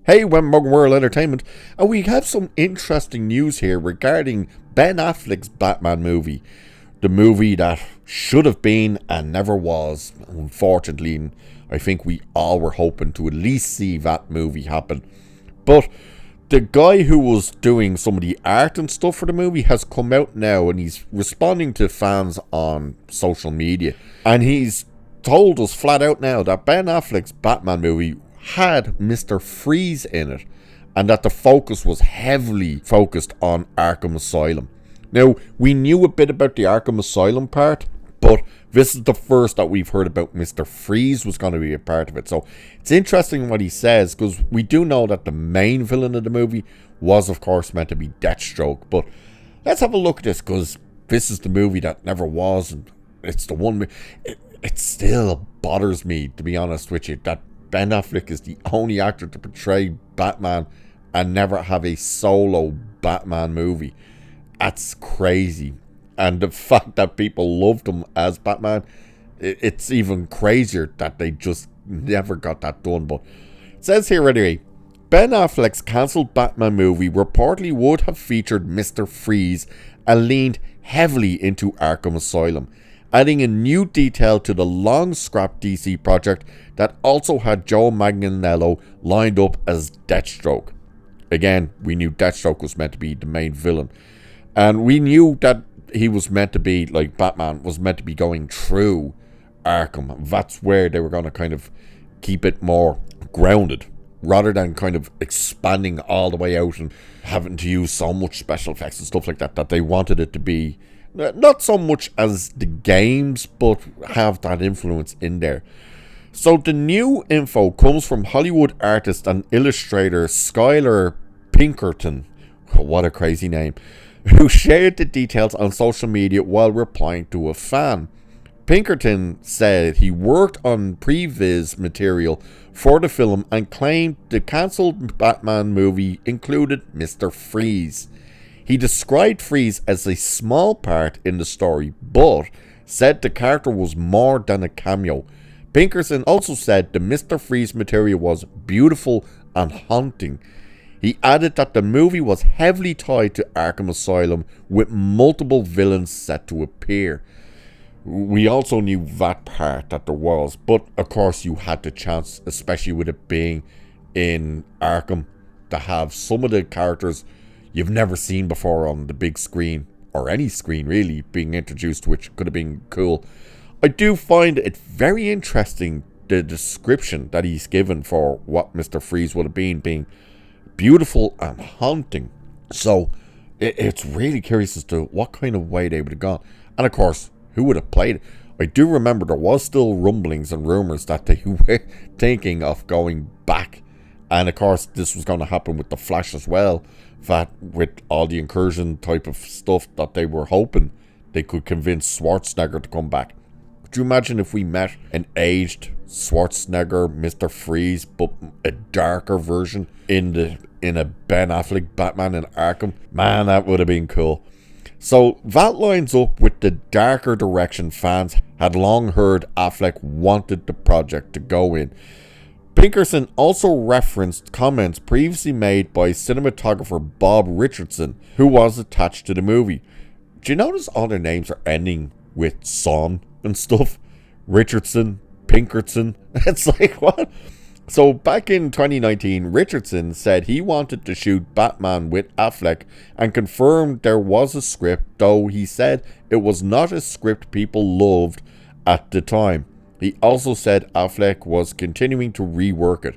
Hey, Wemberg World Entertainment, and we have some interesting news here regarding Ben Affleck's Batman movie. The movie that should have been and never was, unfortunately, and I think we all were hoping to at least see that movie happen. But the guy who was doing some of the art and stuff for the movie has come out now and he's responding to fans on social media. And he's told us flat out now that Ben Affleck's Batman movie had Mr. Freeze in it, and that the focus was heavily focused on Arkham Asylum. Now, we knew a bit about the Arkham Asylum part, but this is the first that we've heard about Mr. Freeze was going to be a part of it. So it's interesting what he says, because we do know that the main villain of the movie was, of course, meant to be Deathstroke. But let's have a look at this, because this is the movie that never was, and it's the one. It still bothers me, to be honest with you, that Ben Affleck is the only actor to portray Batman and never have a solo Batman movie. That's crazy. And the fact that people loved him as Batman, it's even crazier that they just never got that done. But it says here anyway, Ben Affleck's cancelled Batman movie reportedly would have featured Mr. Freeze and leaned heavily into Arkham Asylum, adding a new detail to the long-scrapped DC project that also had Joe Manganiello lined up as Deathstroke. Again, we knew Deathstroke was meant to be the main villain. And we knew that he was meant to be, like Batman, was meant to be going through Arkham. That's where they were going to kind of keep it more grounded, rather than kind of expanding all the way out and having to use so much special effects and stuff like that, that they wanted it to be not so much as the games, but have that influence in there. So the new info comes from Hollywood artist and illustrator Skylar Pinkerton, what a crazy name, who shared the details on social media while replying to a fan. Pinkerton said he worked on previs material for the film and claimed the cancelled Batman movie included Mr. Freeze. He described Freeze as a small part in the story, but said the character was more than a cameo. Pinkerton also said the Mr. Freeze material was beautiful and haunting. He added that the movie was heavily tied to Arkham Asylum, with multiple villains set to appear. We also knew that part, that there was, but of course you had the chance, especially with it being in Arkham, to have some of the characters you've never seen before on the big screen, or any screen really, being introduced, which could have been cool. I do find it very interesting, the description that he's given for what Mr. Freeze would have been, being beautiful and haunting. So it's really curious as to what kind of way they would have gone. And of course, who would have played it? I do remember there was still rumblings and rumours that they were thinking of going back. And of course, this was going to happen with The Flash as well, that with all the incursion type of stuff, that they were hoping they could convince Schwarzenegger to come back. Could you imagine if we met an aged Schwarzenegger, Mr. Freeze, but a darker version in a Ben Affleck Batman in Arkham? Man, that would have been cool. So that lines up with the darker direction fans had long heard Affleck wanted the project to go in. Pinkerton also referenced comments previously made by cinematographer Bob Richardson, who was attached to the movie. Do you notice all their names are ending with son and stuff? Richardson, Pinkerton. It's like, what? So back in 2019, Richardson said he wanted to shoot Batman with Affleck and confirmed there was a script, though he said it was not a script people loved at the time. He also said Affleck was continuing to rework it.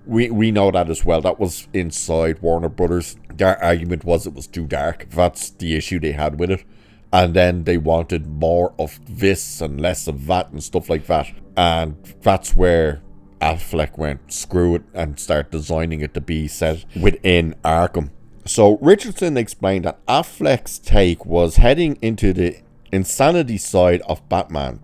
We know that as well. That was inside Warner Brothers. Their argument was it was too dark. That's the issue they had with it. And then they wanted more of this and less of that and stuff like that. And that's where Affleck went, screw it, and start designing it to be set within Arkham. So Richardson explained that Affleck's take was heading into the insanity side of Batman.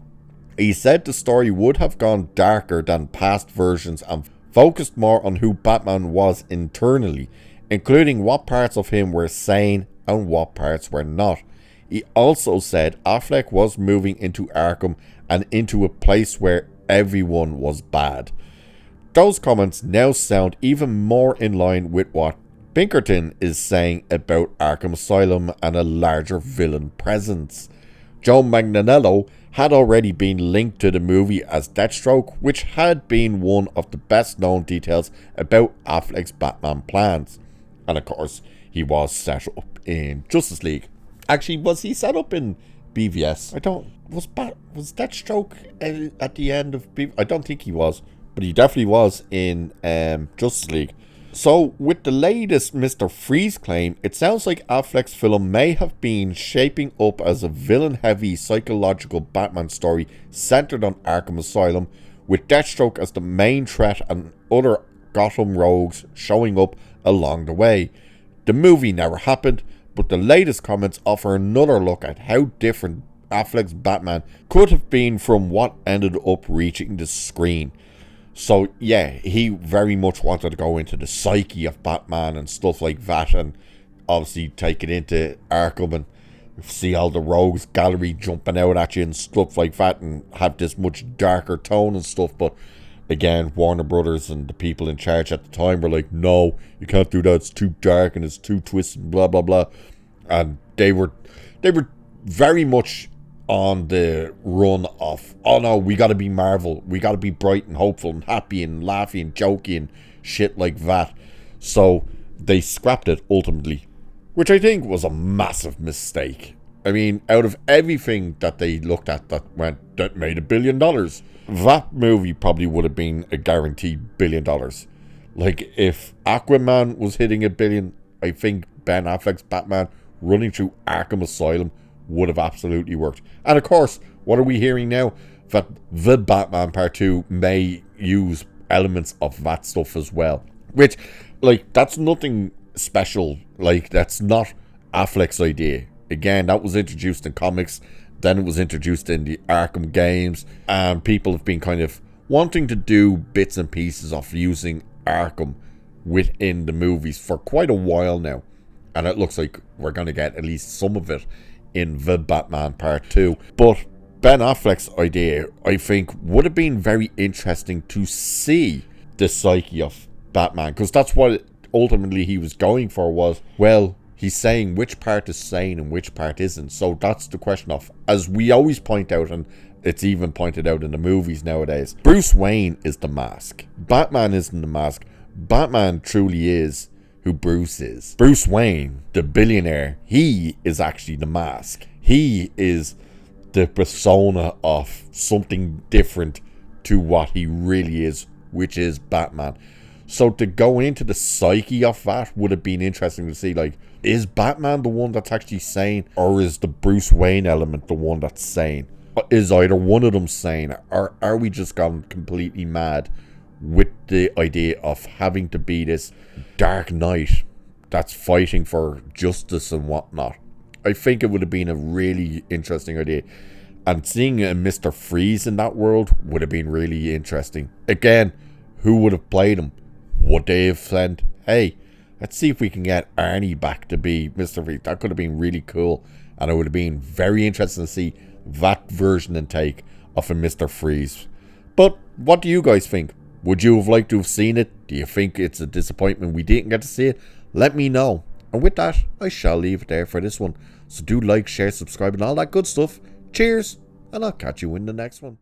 He said the story would have gone darker than past versions and focused more on who Batman was internally, including what parts of him were sane and what parts were not. He also said Affleck was moving into Arkham and into a place where everyone was bad. Those comments now sound even more in line with what Pinkerton is saying about Arkham Asylum and a larger villain presence. Joe Manganiello had already been linked to the movie as Deathstroke, which had been one of the best known details about Affleck's Batman plans. And of course, he was set up in Justice League. Actually, was he set up in BVS? Was Deathstroke at the end of BVS? I don't think he was, but he definitely was in Justice League. So, with the latest Mr. Freeze claim, it sounds like Affleck's film may have been shaping up as a villain-heavy psychological Batman story centered on Arkham Asylum, with Deathstroke as the main threat and other Gotham rogues showing up along the way. The movie never happened, but the latest comments offer another look at how different Affleck's Batman could have been from what ended up reaching the screen. So yeah, he very much wanted to go into the psyche of Batman and stuff like that, and obviously take it into Arkham and see all the rogues gallery jumping out at you and stuff like that, and have this much darker tone and stuff. But again, Warner Brothers and the people in charge at the time were like, no, you can't do that, it's too dark and it's too twisted, blah blah blah. And they were very much on the run of, oh no, we gotta be Marvel, we gotta be bright and hopeful and happy and laughy and jokey and shit like that. So they scrapped it ultimately, which I think was a massive mistake. I mean, out of everything that they looked at that made $1 billion, that movie probably would have been a guaranteed $1 billion. Like, if Aquaman was hitting $1 billion, I think Ben Affleck's Batman running through Arkham Asylum would have absolutely worked. And of course, what are we hearing now? That the Batman Part 2 may use elements of that stuff as well. Which, like, that's nothing special. Like, that's not Affleck's idea. Again, that was introduced in comics, then it was introduced in the Arkham games, and people have been kind of wanting to do bits and pieces of using Arkham within the movies for quite a while now. And it looks like we're going to get at least some of it in the Batman Part 2. But Ben Affleck's idea, I think, would have been very interesting to see the psyche of Batman, because that's what ultimately he was going for, was, well, he's saying which part is sane and which part isn't. So that's the question of, as we always point out, and it's even pointed out in the movies nowadays, Bruce Wayne is the mask. Batman isn't the mask. Batman truly is who Bruce is. Bruce Wayne, the billionaire, he is actually the mask. He is the persona of something different to what he really is, which is Batman. So to go into the psyche of that would have been interesting to see, like, is Batman the one that's actually sane, or is the Bruce Wayne element the one that's sane? Is either one of them sane, or are we just gone completely mad with the idea of having to be this Dark Knight that's fighting for justice and whatnot? I think it would have been a really interesting idea, and seeing a Mr. Freeze in that world would have been really interesting. Again, who would have played him? Would they have said, hey, let's see if we can get Arnie back to be Mr. Freeze? That could have been really cool, and it would have been very interesting to see that version and take of a Mr. Freeze. But what do you guys think? Would you have liked to have seen it? Do you think it's a disappointment we didn't get to see it? Let me know. And with that, I shall leave it there for this one. So do like, share, subscribe, and all that good stuff. Cheers, and I'll catch you in the next one.